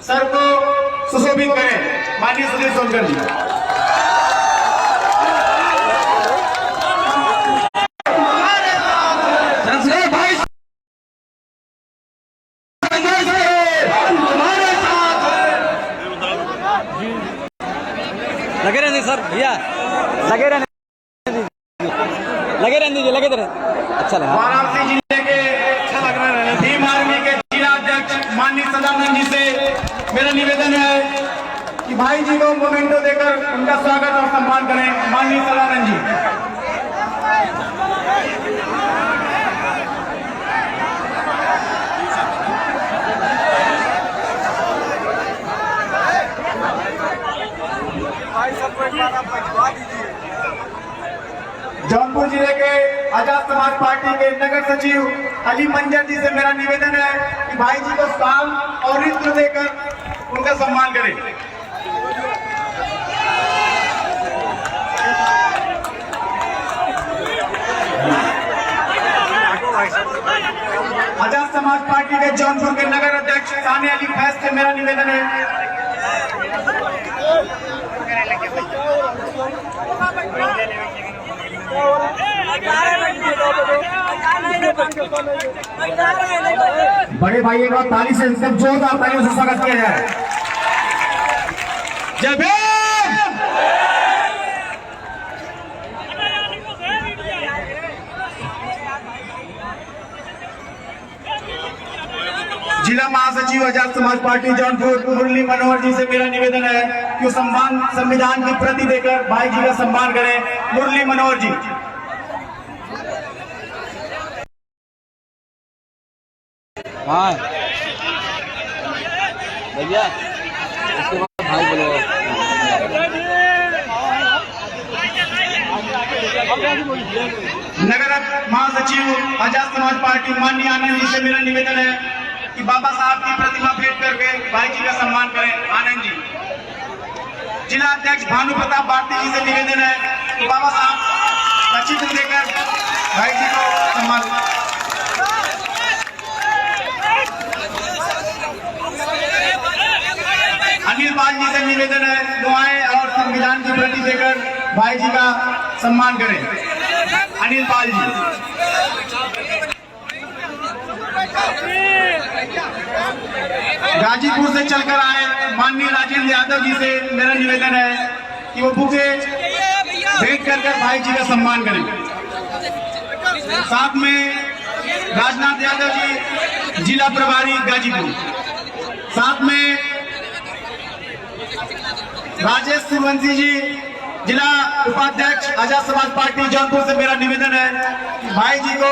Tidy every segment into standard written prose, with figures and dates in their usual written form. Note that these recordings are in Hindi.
सर को सुशोभित करें। माननीय सुधीर सोनकर जी। लगे रहने सर भैया, लगे रहने दीजिए, लगे रहे। अच्छा लगा। वाराणसी जिले के भीम आर्मी के जिला अध्यक्ष माननीय सदानंद जी से मेरा निवेदन है कि भाई जी को मोमेंटो देकर उनका स्वागत और सम्मान करें। माननीय सदानंद जी। जौनपुर जिले के आजाद समाज पार्टी के नगर सचिव अली मंजर जी से मेरा निवेदन है कि भाई जी को शाल और इत्र देकर उनका सम्मान करें। आजाद समाज पार्टी के जौनपुर के नगर अध्यक्ष साने अली फैज से मेरा निवेदन है। बड़े भाई एक बार ताली से एकदम जोरदार तालियों से स्वागत किया जाए। जय भीम। जिला महासचिव आजाद समाज पार्टी जौनपुर मुरली मनोहर जी से मेरा निवेदन है कि सम्मान संविधान की प्रति देकर भाई जी का सम्मान करें। मुरली मनोहर जी। हाँ भैया, उसके बाद भाई बोलो। नगर महासचिव आजाद समाज पार्टी माननीय आनंद जी से मेरा निवेदन है कि बाबा साहब की प्रतिमा भेंट करके भाई जी का सम्मान करें। आनंद जी। जिला अध्यक्ष भानु प्रताप भारती जी से निवेदन है कि बाबा साहब का चित्र देकर भाई जी को सम्मान। अनिल पाल जी से निवेदन है दुआएं और संविधान की प्रति देकर भाई जी का सम्मान करें। अनिल पाल जी। गाजीपुर से चलकर आए माननीय राजेंद्र यादव जी से मेरा निवेदन है कि वो बुके भेंट कर भाई जी का सम्मान करें। साथ में राजनाथ यादव जी जिला प्रभारी गाजीपुर, साथ में राजेश सूर्यवंशी जी जिला उपाध्यक्ष आजाद समाज पार्टी जौनपुर से मेरा निवेदन है कि भाई जी को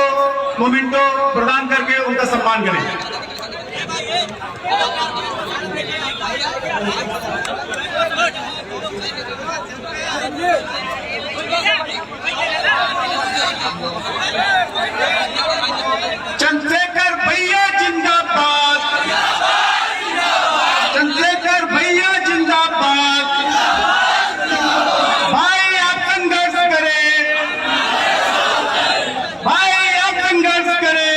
मोमेंटो प्रदान करके उनका सम्मान करें। चंद्रशेखर भैया जिंदाबाद, चंद्रशेखर भैया जिंदाबाद। भाई आप संघर्ष करें, भाई आप संघर्ष करें।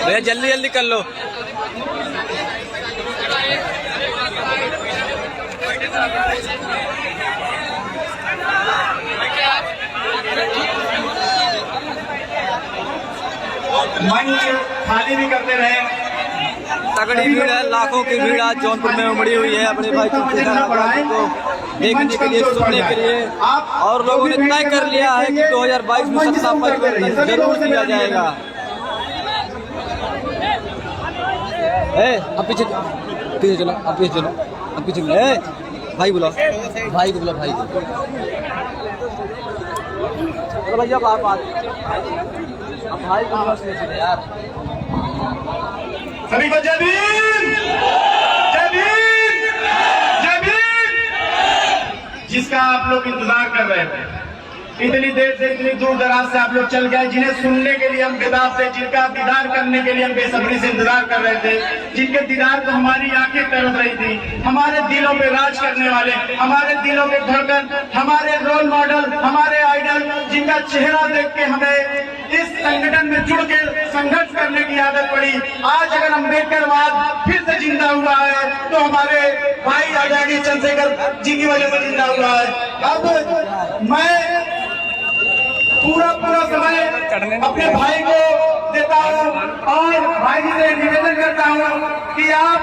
भैया जल्दी जल्दी कर लो। मंच खाली भी करते रहे। तगड़ी भीड़ है, लाखों की भीड़ आज जौनपुर में उमड़ी हुई है अपने भाई को देखने के लिए, सुनने के लिए। और लोगों ने तय कर लिया है कि 2022 में सत्ता परिवर्तन जरूर किया जाएगा। अब पीछे चलो, अब पीछे चलो, अब पीछे चलो। भाई बुलाओ, भाई को बुलाओ, भाई को। चलो भैया आप भाई को यार। सभी को जय भीम, जय भीम, जय भीम। जिसका आप लोग इंतजार कर रहे थे, इतनी देर से, इतनी दूर दराज से आप लोग चल गए, जिन्हें सुनने के लिए हम बेताब थे, जिनका दीदार करने के लिए हम बेसब्री से इंतजार कर रहे थे, जिनके दीदार को हमारी आंखें तरस रही थी, हमारे दिलों पे राज करने वाले, हमारे दिलों के धड़कन, हमारे रोल मॉडल, हमारे आइडल, जिनका चेहरा देख के हमें इस संगठन में जुड़ के संघर्ष करने की आदत पड़ी। आज अगर अम्बेडकरवाद फिर से जिंदा हुआ है तो हमारे भाई आजादी चंद्रशेखर जी की वजह से जिंदा हुआ है। अब मैं पूरा समय अपने भाई को देता हूँ और भाई जी से निवेदन करता हूँ कि आप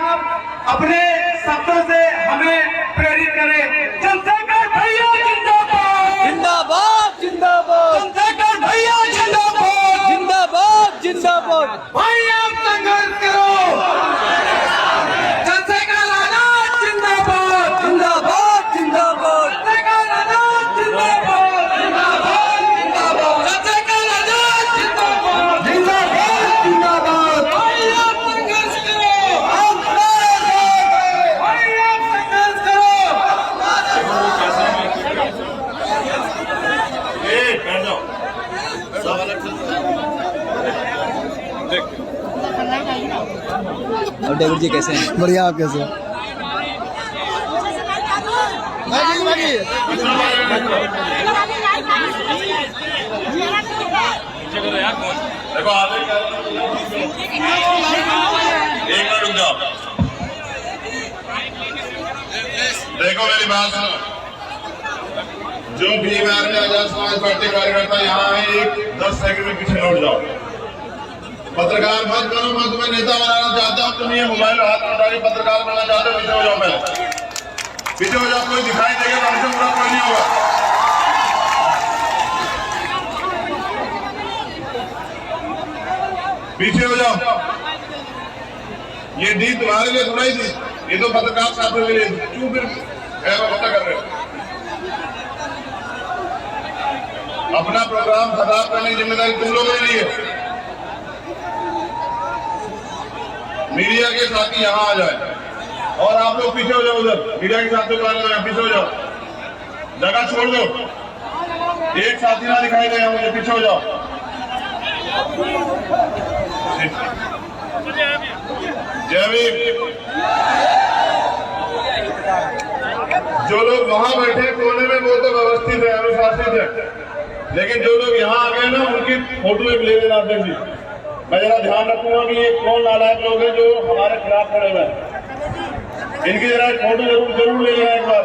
अपने शब्दों से हमें प्रेरित करें। चंद्रशेखर भैया जिंदाबाद, जिंदाबाद जिंदाबाद, चंद्रशेखर भैया जिंदाबाद, जिंदाबाद जिंदाबाद। भाई आप संघर्ष करो। चंद्रशेखर आजाद जिंदाबाद, जिंदाबाद जिंदाबाद, चंद्रशेखर आजाद जिंदाबाद, जिंदाबाद, चंद्रशेखर आजाद जिंदाबाद, जिंदाबाद, जिंदाबाद। भाई आप संघर्ष करो, भाई आप संघर्ष करो। और डेविड जी कैसे हैं? बढ़िया। आप कैसे? देखो आगे एक मिनट रुक जाओ। देखो मेरी बात सुनो, जो भीम आर्मी आजाद समाज पार्टी कार्यकर्ता यहाँ है, एक 10 सेकंड में पीछे लौट जाओ। पत्रकार मत करो, मैं तुम्हें नेता बनाना चाहता हूँ। तुम ये मोबाइल हाथ में उठा के पत्रकार बनना चाहते हो, पीछे हो जाओ। पहले पीछे हो जाओ। कोई दिखाई देगा तो हमसे बुरा कोई नहीं होगा। पीछे हो जाओ। ये दी तुम्हारे लिए थोड़ा ही थी, ये तो पत्रकार साथियों के लिए। क्यों फिर ऐसा कर रहे हो? अपना प्रोग्राम खराब करने की जिम्मेदारी तुम लोगों ने ली है। मीडिया के साथी यहाँ आ जाए और आप लोग पीछे हो जाओ। उधर मीडिया के साथियों को आने पीछे हो जाओ, जगह छोड़ दो। एक साथी ना दिखाई दे मुझे, पीछे हो जाओ। जय भीम। जो लोग वहां बैठे कोने में वो तो व्यवस्थित है, अनुशासित है, लेकिन जो लोग यहाँ आ गए ना उनकी फोटो एक ले लेना अध्यक्ष जी। मैं जरा ध्यान रखूंगा कि ये कौन नालायक लोग हैं जो हमारे खिलाफ खड़े हुए हैं। इनकी जरा एक फोटो जरूर ले लेना एक बार।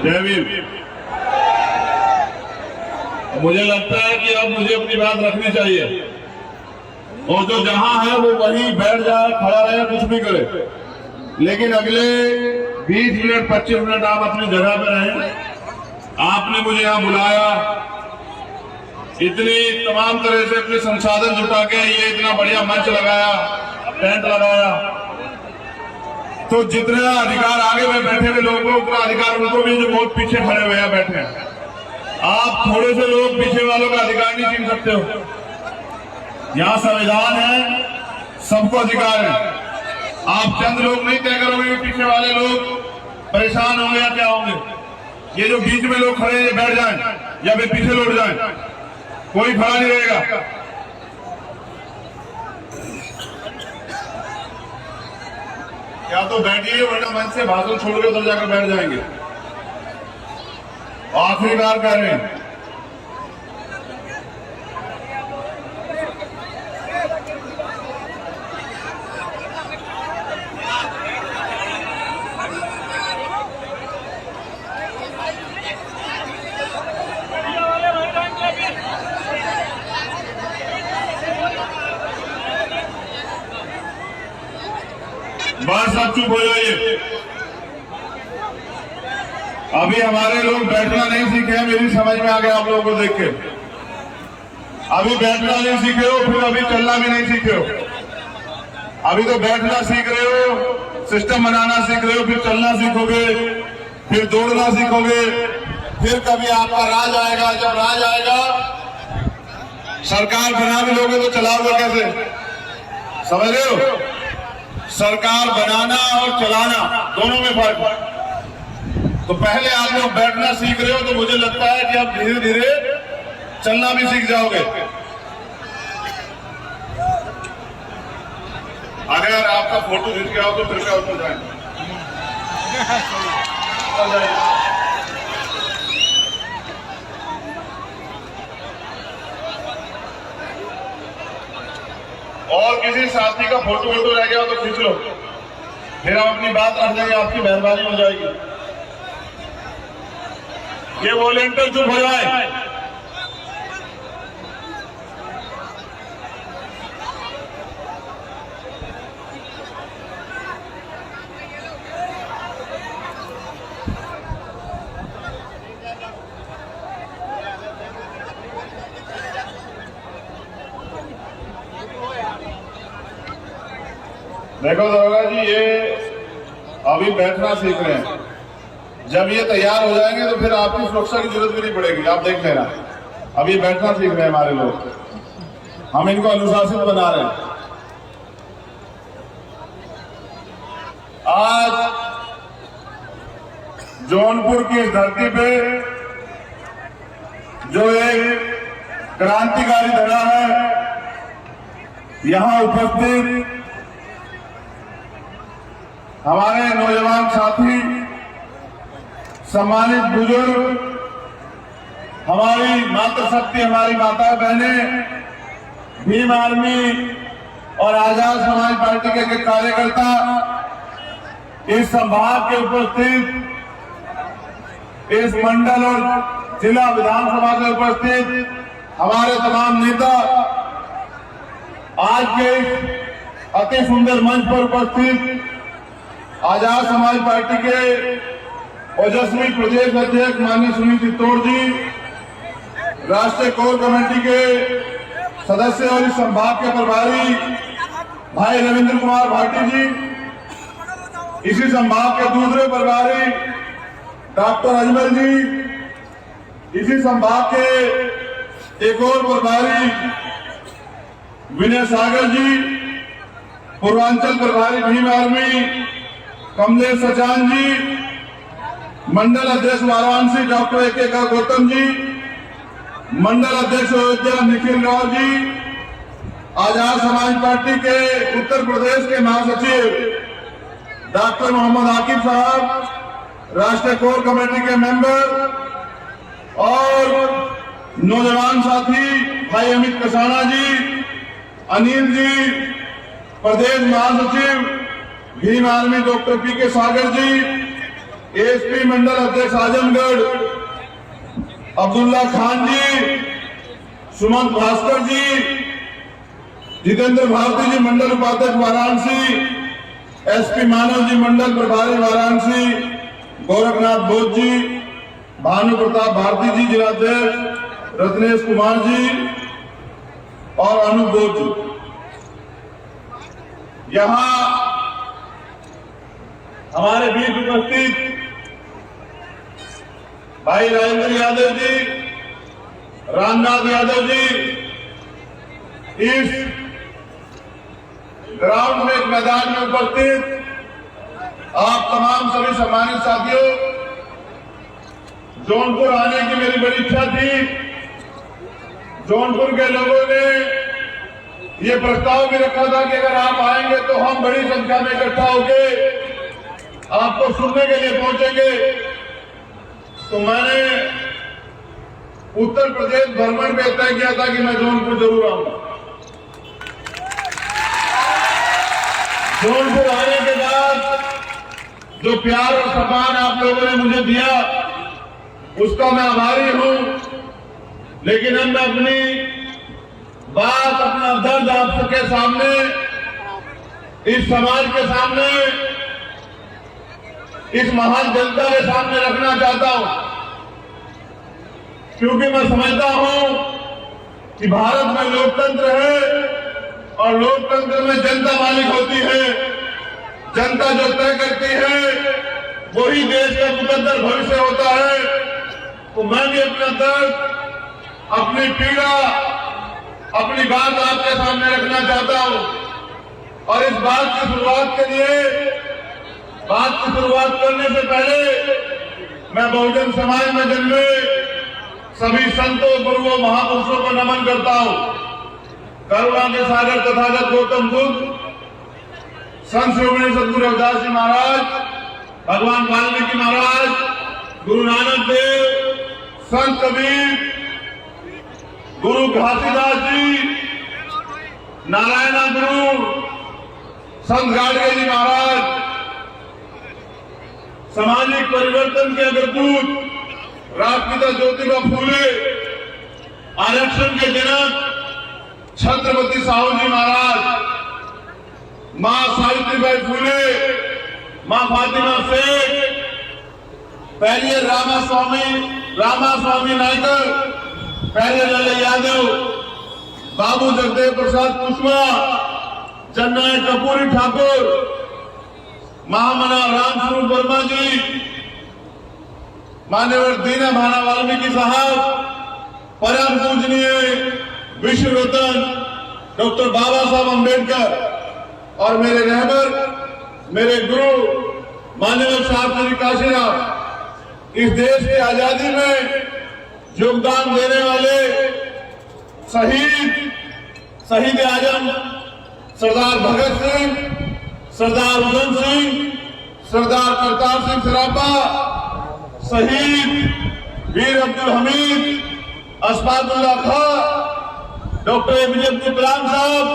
जय भीम। मुझे लगता है कि अब मुझे अपनी बात रखनी चाहिए और जो जहां है वो वहीं बैठ जाए, खड़ा रहे, कुछ भी करे, लेकिन अगले 20 मिनट 25 मिनट आप अपनी जगह पर रहें। आपने मुझे यहाँ बुलाया, इतनी तमाम तरह से अपने संसाधन जुटा के ये इतना बढ़िया मंच लगाया, टेंट लगाया, तो जितना अधिकार आगे में बैठे हुए लोगों को उतना अधिकार उनको भी जो बहुत पीछे खड़े हुए हैं बैठे हैं। आप थोड़े से लोग पीछे वालों का अधिकार नहीं छीन सकते हो। यहाँ संविधान है, सबको अधिकार है। आप चंद लोग नहीं तय करोगे कि पीछे वाले लोग परेशान होंगे या क्या होंगे। ये जो बीच में लोग खड़े हैं ये बैठ जाएं या वे पीछे लौट जाएं, कोई खड़ा नहीं रहेगा। या तो बैठिए वरना मंच से भाषण छोड़ के उधर जाकर बैठ जाएंगे। आखिरी बार कह रहे हैं, बस अब चुप हो जाइए। अभी हमारे लोग बैठना नहीं सीखे हैं, मेरी समझ में आ गया आप लोगों को देख के। अभी बैठना नहीं सीखे हो, फिर अभी चलना भी नहीं सीखे हो। अभी तो बैठना सीख रहे हो, सिस्टम बनाना सीख रहे हो, फिर चलना सीखोगे, फिर दौड़ना सीखोगे, फिर कभी आपका राज आएगा। जब राज आएगा, सरकार बना भी लोगे तो चलाओगे कैसे? समझ रहे हो? सरकार बनाना और चलाना दोनों में फर्क है। तो पहले आप लोग बैठना सीख रहे हो, तो मुझे लगता है कि आप धीरे धीरे चलना भी सीख जाओगे। अगर आपका फोटो खींच के आओ तो फिर क्या उसमें जाएंगे। और किसी साथी का फोटो वोटो रह गया तो खींच लो, फिर हम अपनी बात रख देंगे, आपकी मेहरबानी हो जाएगी। ये वॉलेंटियर चुप हो जाए। देखो दरोगा जी, ये अभी बैठना सीख रहे हैं। जब ये तैयार हो जाएंगे तो फिर आपकी सुरक्षा की जरूरत भी नहीं पड़ेगी, आप देख लेना। अभी बैठना सीख रहे हैं हमारे लोग, हम इनको अनुशासित बना रहे हैं। आज जौनपुर की इस धरती पे जो एक क्रांतिकारी धरा है, यहां उपस्थित हमारे नौजवान साथी, सम्मानित बुजुर्ग, हमारी मातृशक्ति, हमारी माता बहनें, भीम आर्मी और आजाद समाज पार्टी के कार्यकर्ता, इस संभाग के उपस्थित, इस मंडल और जिला विधानसभा के उपस्थित हमारे तमाम नेता, आज के अति सुंदर मंच पर उपस्थित आजाद समाज पार्टी के ओजस्वी प्रदेश अध्यक्ष माननीय सुनील चित्तौड़ जी, राष्ट्रीय कोर कमेटी के सदस्य और इस संभाग के प्रभारी भाई रविंद्र कुमार भाटी जी, इसी संभाग के दूसरे प्रभारी डॉक्टर अजमल जी, इसी संभाग के एक और प्रभारी विनय सागर जी, पूर्वांचल प्रभारी भीम आर्मी कमलेश सचान जी, मंडल अध्यक्ष वाराणसी डॉक्टर ए के गौतम जी, मंडल अध्यक्ष अयोध्या निखिल राव जी, आजाद समाज पार्टी के उत्तर प्रदेश के महासचिव डॉक्टर मोहम्मद आकिब साहब, राष्ट्रीय कोर कमेटी के मेंबर और नौजवान साथी भाई अमित कसाना जी, अनिल जी, प्रदेश महासचिव भीम आर्मी डॉक्टर पी के सागर जी, एएसपी मंडल अध्यक्ष आजमगढ़ अब्दुल्ला खान जी, सुमंत भास्कर जी, जितेंद्र भारती जी मंडल उपाध्यक्ष वाराणसी, एसपी मानव जी मंडल प्रभारी वाराणसी, गोरखनाथ बोध जी, भानु प्रताप भारती जी जिलाध्यक्ष, रत्नेश कुमार जी और अनूप बोध जी। यहां हमारे बीच उपस्थित भाई राजेंद्र यादव जी, रामनाथ यादव जी, इस ग्राउंड में, मैदान में उपस्थित आप तमाम सभी सम्मानित साथियों, जौनपुर आने की मेरी बड़ी इच्छा थी। जौनपुर के लोगों ने ये प्रस्ताव भी रखा था कि अगर आप आएंगे तो हम बड़ी संख्या में इकट्ठा होकर आपको सुनने के लिए पहुंचेंगे। तो मैंने उत्तर प्रदेश भ्रमण पे तय किया था कि मैं जौनपुर जरूर आऊंगा। जौनपुर आने के बाद जो प्यार और सम्मान आप लोगों ने मुझे दिया, उसका मैं आभारी हूं। लेकिन अब मैं अपनी बात, अपना दर्द आप सबके सामने, इस समाज के सामने, इस महान जनता के सामने रखना चाहता हूं, क्योंकि मैं समझता हूं कि भारत में लोकतंत्र है और लोकतंत्र में जनता मालिक होती है। जनता जो तय करती है वही देश का मुकद्दर भविष्य होता है। तो मैं भी अपना दर्द, अपनी पीड़ा, अपनी बात आपके सामने रखना चाहता हूं। और इस बात की शुरुआत के लिए, बात की शुरुआत करने से पहले मैं बहुजन समाज में जन्मे सभी संतों, गुरुओं, महापुरुषों को नमन करता हूं। करुणा के सागर तथागत गौतम बुद्ध, संत श्रोमणी सद्गुरु रविदास जी महाराज, भगवान वाल्मीकि महाराज, गुरु नानक देव, संत कबीर, गुरु घासीदास जी, नारायणा गुरु, संत गाडगे जी महाराज, सामाजिक परिवर्तन के अग्रदूत राष्ट्रपिता ज्योतिबा फूले, आरक्षण के जनक छत्रपति साहू जी महाराज, मां सावित्रीबाई फूले, मां फातिमा शेख, पहले रामास्वामी नायकर, पहले लाल यादव, बाबू जगदेव प्रसाद कुशवाहा, जननायक कपूरी ठाकुर, महामना रामस्वरूप वर्मा जी, मान्यवर दीना भाना वाल्मीकि साहब, परम पूजनीय विश्व रत्न डॉक्टर बाबा साहब अम्बेडकर और मेरे रहबर, मेरे गुरु मान्यवर साहब श्री काशीराम, इस देश की आजादी में योगदान देने वाले शहीद आजम सरदार भगत सिंह, सरदार उधम सिंह, सरदार करतार सिंह सराफा, शहीद वीर अब्दुल हमीद, अस्फाकुल्लाह खां, डॉक्टर एपीजे अब्दुल कलाम साहब,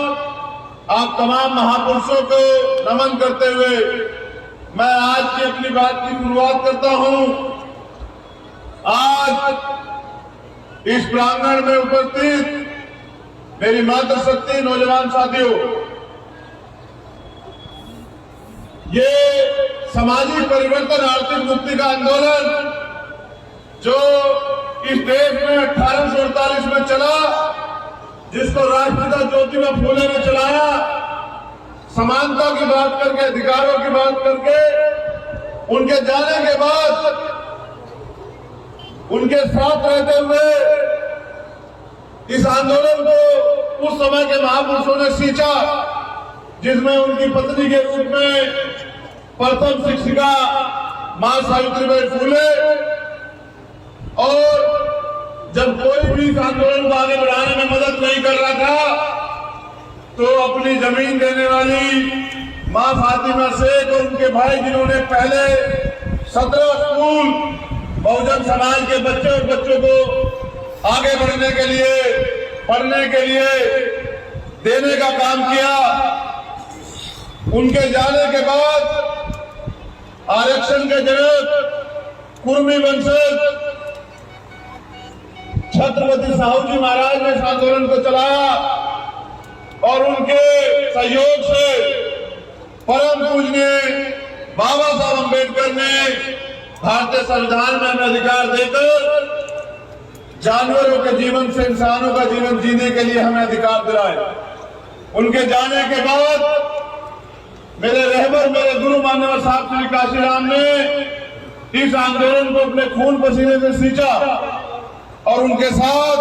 आप तमाम महापुरुषों को नमन करते हुए मैं आज की अपनी बात की शुरुआत करता हूं। आज इस प्रांगण में उपस्थित मेरी मातृशक्ति नौजवान साथियों, ये सामाजिक परिवर्तन, आर्थिक मुक्ति का आंदोलन जो इस देश में 1848 में चला, जिसको राष्ट्रपिता ज्योतिबा फूले ने चलाया, समानता की बात करके, अधिकारों की बात करके, उनके जाने के बाद उनके साथ रहते हुए इस आंदोलन को उस समय के महापुरुषों ने सींचा, जिसमें उनकी पत्नी के रूप में प्रथम शिक्षिका मां सावित्रीबाई फूले, और जब कोई भी इस आंदोलन को आगे बढ़ाने में मदद नहीं कर रहा था तो अपनी जमीन देने वाली मां फातिमा शेख और उनके भाई, जिन्होंने पहले 17 स्कूल बहुजन समाज के बच्चे और बच्चों को आगे बढ़ने के लिए, पढ़ने के लिए देने का काम किया, उनके जाने के बाद आरक्षण के जनक कुर्मी वंशज छत्रपति साहू जी महाराज ने इस आंदोलन को चलाया और उनके सहयोग से परम पूजनीय बाबा साहब अम्बेडकर ने भारतीय संविधान में हमें अधिकार देकर जानवरों के जीवन से इंसानों का जीवन जीने के लिए हमें अधिकार दिलाए। उनके जाने के बाद मेरे रहबर, मेरे गुरु मान्यवर साहब श्री काशीराम ने इस आंदोलन को अपने खून पसीने से सींचा और उनके साथ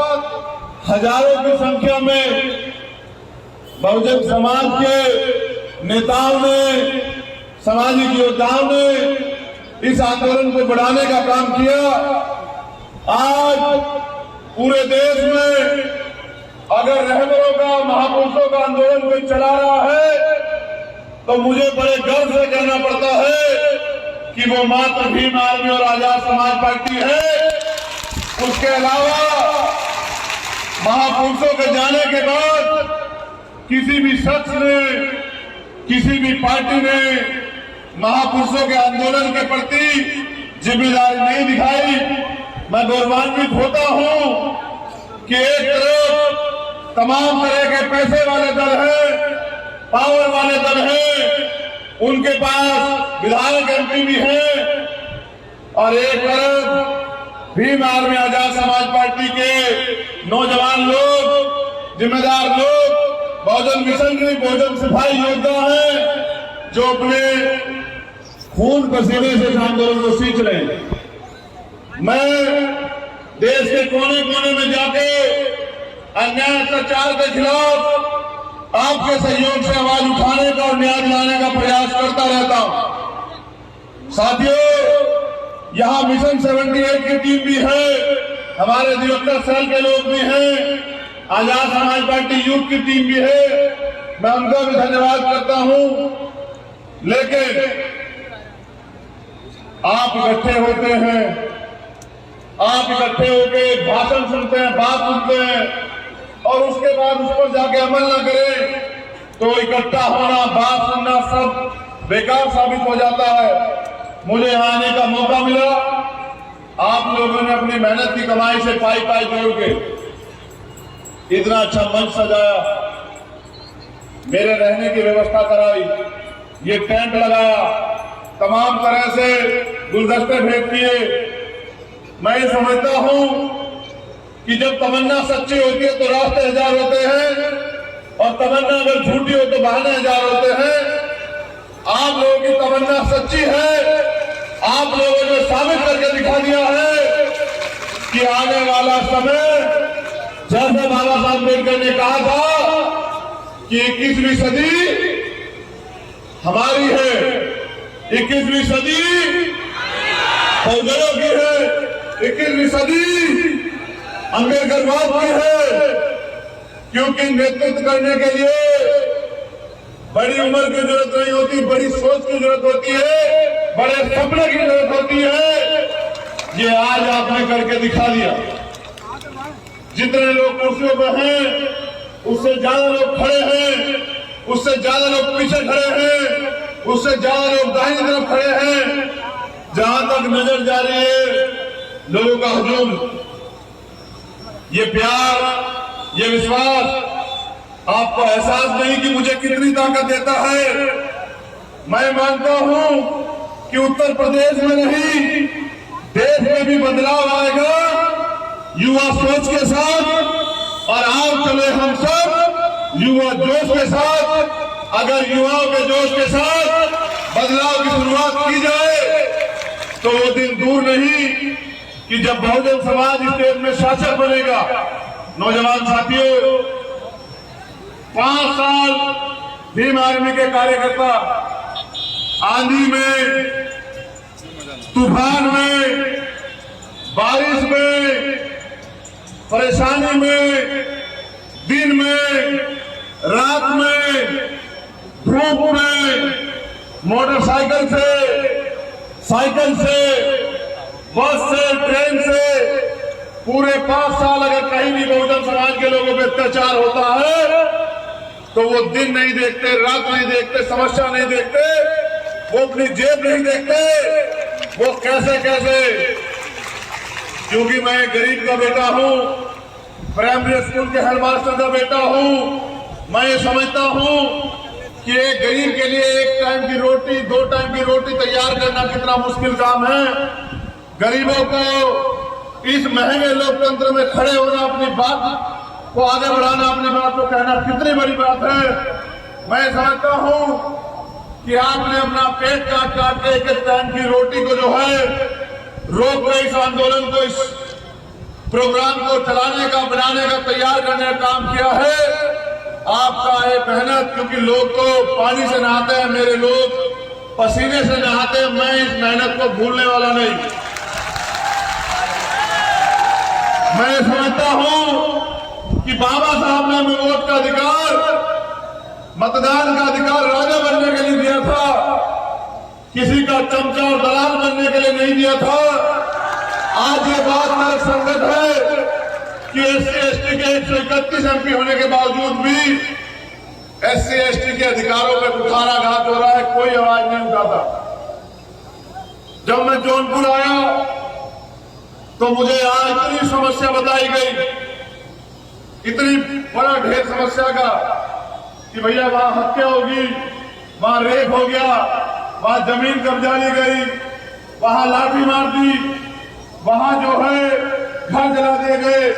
हजारों की संख्या में बहुजन समाज के नेताओं ने, सामाजिक योद्धाओं ने इस आंदोलन को बढ़ाने का काम किया। आज पूरे देश में अगर रहबरों का, महापुरुषों का आंदोलन कोई चला रहा है तो मुझे बड़े गर्व से कहना पड़ता है कि वो मात्र भीम आर्मी और आजाद समाज पार्टी है। उसके अलावा महापुरुषों के जाने के बाद किसी भी शख्स ने, किसी भी पार्टी ने महापुरुषों के आंदोलन के प्रति जिम्मेदारी नहीं दिखाई। मैं गौरवान्वित होता हूं कि एक तरफ तमाम तरह के पैसे वाले दल हैं, पावर वाले दल हैं, उनके पास विधायक एमपी भी हैं, और एक तरफ भीम आर्मी आजाद समाज पार्टी के नौजवान लोग, जिम्मेदार लोग, बहुजन मिशन के बहुजन सिपाही योद्धा हैं, जो अपने खून पसीने से इस आंदोलन को सींच रहे हैं। मैं देश के कोने कोने में जाके अन्याय अत्याचार के खिलाफ आपके सहयोग से आवाज उठाने का और न्याय दिलाने का प्रयास करता रहता हूं। साथियों, यहां मिशन 78 की टीम भी है, हमारे अधिवक्ता सेल के लोग भी हैं, आजाद समाज पार्टी यूथ की टीम भी है, मैं उनका भी धन्यवाद करता हूं। लेकिन आप इकट्ठे होते हैं, आप इकट्ठे होकर भाषण सुनते हैं, बात सुनते हैं और उसके बाद उस पर जाके अमल ना करें तो इकट्ठा होना, बात सुनना सब बेकार साबित हो जाता है। मुझे यहाँ आने का मौका मिला, आप लोगों ने अपनी मेहनत की कमाई से पाई पाई जोड़ के इतना अच्छा मंच सजाया, मेरे रहने की व्यवस्था कराई, ये टेंट लगाया, तमाम तरह से गुलदस्ते भेंट किए। मैं ये समझता हूं कि जब तमन्ना सच्ची होती है तो रास्ते हजार होते हैं और तमन्ना अगर झूठी हो तो बहाने हजार होते हैं। आप लोगों की तमन्ना सच्ची है, आप लोगों ने साबित करके दिखा दिया है कि आने वाला समय, जैसे बाबा साहब अम्बेडकर ने कहा था कि 21वीं सदी हमारी है, 21वीं सदी बहुजनों की है, 21वीं सदी अम्बेडकरवाद की है। क्योंकि नेतृत्व करने के लिए बड़ी उम्र की जरूरत नहीं होती, बड़ी सोच की जरूरत होती है, बड़े सपने की जरूरत होती है। ये आज आपने करके दिखा दिया। जितने लोग कुर्सियों पर हैं उससे ज्यादा लोग खड़े हैं, उससे ज्यादा लोग पीछे खड़े हैं, उससे ज्यादा लोग दाहिनी तरफ खड़े हैं। जहां तक नजर जा रही है लोगों का हुजूम, ये प्यार, ये विश्वास आपको एहसास नहीं कि मुझे कितनी ताकत देता है। मैं मानता हूं कि उत्तर प्रदेश में नहीं, देश में भी बदलाव आएगा युवा सोच के साथ। और आओ चले हम सब युवा जोश के साथ। अगर युवाओं के जोश के साथ बदलाव की शुरुआत की जाए तो वो दिन दूर नहीं कि जब बहुजन समाज इस देश में शासक बनेगा। नौजवान साथियों, 5 साल भीम आर्मी के कार्यकर्ता आंधी में, तूफान में, बारिश में, परेशानी में, दिन में, रात में, धूप में, मोटरसाइकिल से, साइकिल से, बस से, ट्रेन से, पूरे 5 साल अगर कहीं भी बहुजन समाज के लोगों पर अत्याचार होता है तो वो दिन नहीं देखते, रात नहीं देखते, समस्या नहीं देखते, वो अपनी जेब नहीं देखते, वो कैसे कैसे। क्योंकि मैं गरीब का बेटा हूं, प्राइमरी स्कूल के हेडमास्टर का बेटा हूं। मैं ये समझता हूं कि एक गरीब के लिए 1 टाइम की रोटी, 2 टाइम की रोटी तैयार करना कितना मुश्किल काम है। गरीबों को इस महंगे लोकतंत्र में खड़े होना, अपनी बात को आगे बढ़ाना, अपनी बात को कहना कितनी बड़ी बात है। मैं समझता हूं कि आपने अपना पेट काट काट के 1 टाइम की रोटी को जो है रोक कर इस आंदोलन को, इस प्रोग्राम को चलाने का, बनाने का, तैयार करने का काम किया है। आपका ये मेहनत, क्योंकि लोग तो पानी से नहाते हैं, मेरे लोग पसीने से नहाते हैं। मैं इस मेहनत को भूलने वाला नहीं। मैं समझता हूं कि बाबा साहब ने हमें वोट का अधिकार, मतदान का अधिकार राजा बनने के लिए दिया था, किसी का चमचा और दलाल बनने के लिए नहीं दिया था। आज ये बात मेरे संगत है कि SC/ST के 131 MP होने के बावजूद भी SC/ST के अधिकारों पर कुठाराघात हो रहा है, कोई आवाज नहीं उठाता। जब मैं जौनपुर आया तो मुझे यहाँ इतनी समस्या बताई गई, इतनी बड़ा ढेर समस्या का कि भैया वहां हत्या होगी, वहां रेप हो गया, वहां जमीन कब्जा ली गई, वहां लाठी मार दी, वहां जो है घर जला दिए गए,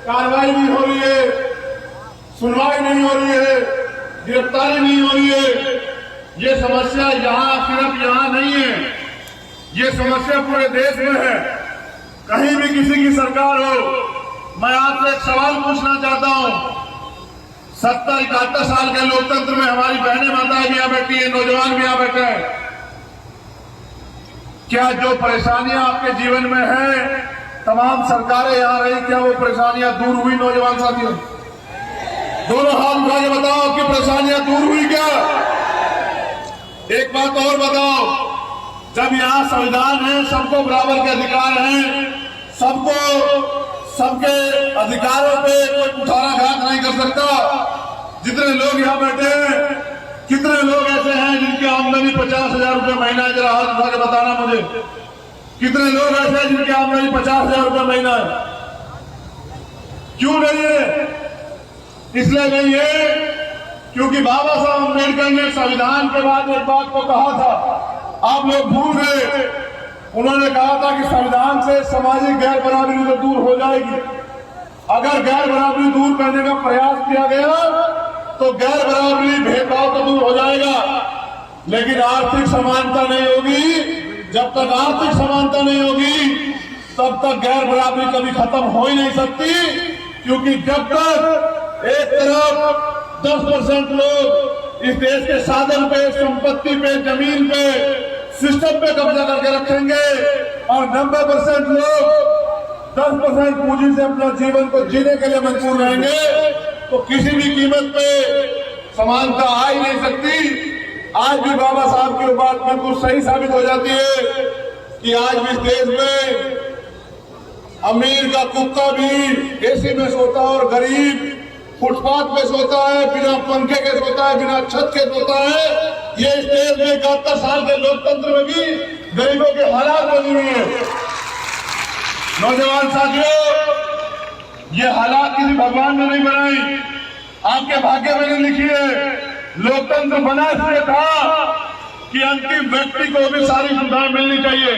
कार्रवाई नहीं हो रही है, सुनवाई नहीं हो रही है, गिरफ्तारी नहीं हो रही है। ये समस्या यहाँ सिर्फ यहाँ नहीं है, ये समस्या पूरे देश में है। कहीं भी किसी की सरकार हो, मैं आपसे एक सवाल पूछना चाहता हूं। 70-71 साल के लोकतंत्र में हमारी बहनें माताएं भी यहाँ बैठी है, नौजवान भी यहाँ बैठे हैं। क्या जो परेशानियां आपके जीवन में है, तमाम सरकारें यहाँ रही, क्या वो परेशानियां दूर हुई? नौजवान साथियों, दोनों हाथ उठा के बताओ, आपकी परेशानियां दूर हुई क्या? एक बात और बताओ, जब यहाँ संविधान है, सबको बराबर के अधिकार हैं, सबके अधिकारों पे कोई उठाना घात नहीं कर सकता। जितने लोग यहाँ बैठे हैं, कितने लोग ऐसे हैं जिनकी आमदनी 50,000 रुपये महीना है? जरा हाथ उठा के बताना मुझे, कितने लोग ऐसे हैं जिनकी आमदनी 50,000 रुपये महीना है? क्यों नहीं है? इसलिए नहीं है क्योंकि बाबा साहब अम्बेडकर ने संविधान के बाद एक बात को कहा था, आप लोग भूल गए। उन्होंने कहा था कि संविधान से सामाजिक गैर बराबरी तो दूर हो जाएगी। अगर गैर बराबरी दूर करने का प्रयास किया गया तो गैर बराबरी, भेदभाव तो दूर हो जाएगा, लेकिन आर्थिक समानता नहीं होगी। जब तक आर्थिक समानता नहीं होगी, तब तक गैर बराबरी कभी खत्म हो ही नहीं सकती। क्योंकि जब तक एक तरफ 10% लोग इस देश के साधन पे, संपत्ति पे, जमीन पे, सिस्टम पे कब्जा करके रखेंगे और 90% लोग 10% पूंजी से अपना जीवन को जीने के लिए मजबूर रहेंगे, तो किसी भी कीमत पे समानता आ ही नहीं सकती। आज भी बाबा साहब की बात बिल्कुल सही साबित हो जाती है कि आज भी इस देश में अमीर का कुत्ता भी एसी में सोता है और गरीब फुटपाथ पे सोता है, बिना पंखे के सोता है, बिना छत के सोता है। ये इस देश में 71 साल के लोकतंत्र में भी गरीबों के हालात बनी हुई है। नौजवान साथियों, ये हालात किसी भगवान ने नहीं बनाई, आपके भाग्य में नहीं लिखी है। लोकतंत्र बना इसलिए था कि अंतिम व्यक्ति को भी सारी सुविधाएं मिलनी चाहिए।